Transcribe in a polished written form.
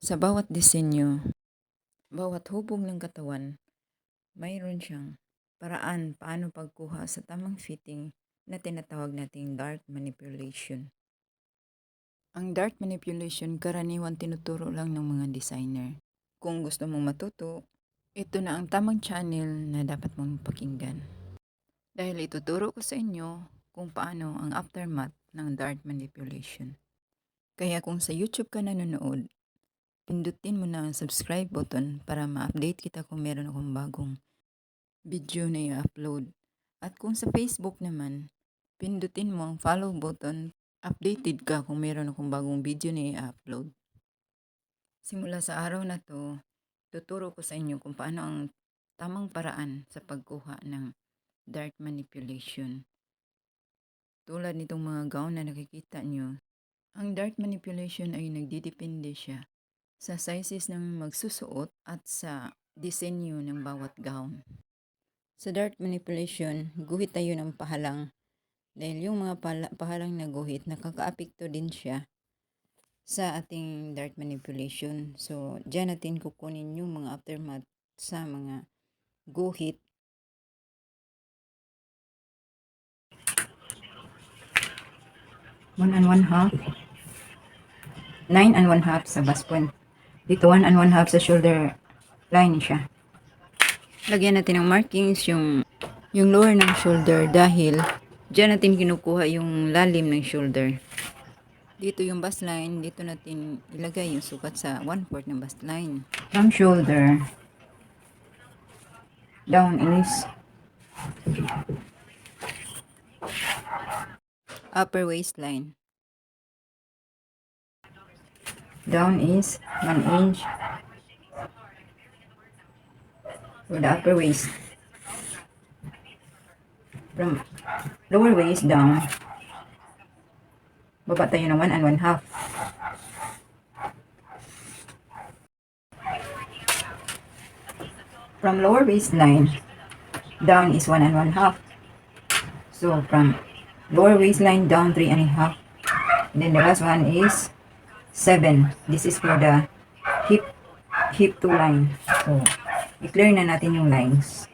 Sa bawat disenyo, bawat hubog ng katawan, mayroon siyang paraan paano pagkuha sa tamang fitting na tinatawag nating dart manipulation. Ang dart manipulation karaniwan tinuturo lang ng mga designer. Kung gusto mong matuto, ito na ang tamang channel na dapat mong pakinggan. Dahil ituturo ko sa inyo kung paano ang aftermath ng dart manipulation. Kaya kung sa YouTube ka nanonood, pindutin mo na ang subscribe button para ma-update kita kung meron akong bagong video na i-upload. At kung sa Facebook naman, pindutin mo ang follow button. Updated ka kung meron akong bagong video na i-upload. Simula sa araw na to, tuturo ko sa inyo kung paano ang tamang paraan sa pagkuha ng dart manipulation. Tulad nitong mga gown na nakikita nyo, ang dart manipulation ay nagdidepende siya sa sizes ng magsusuot at sa disenyo ng bawat gown. Sa dart manipulation, guhit tayo ng pahalang dahil yung mga pahalang na guhit nakakaapekto din siya sa ating dart manipulation. So, dyan natin kukunin yung mga aftermath sa mga guhit. One and one half. 9 and 1/2 sa bust point. Dito 1 and 1/2 sa shoulder line siya. Lagyan natin ng markings yung lower ng shoulder dahil diyan natin kinukuha yung lalim ng shoulder. Dito yung bust line, dito natin ilagay yung sukat sa 1/4 ng bust line. From shoulder down is upper waistline. Down is 1 inch for the upper waist. From lower waist down, baba tayo ng 1 and 1/2. From lower waistline, down is 1 and 1/2. So from lower waistline down 3 and a half. And then the last one is 7. This is for the hip to line. So, i-clear na natin yung lines.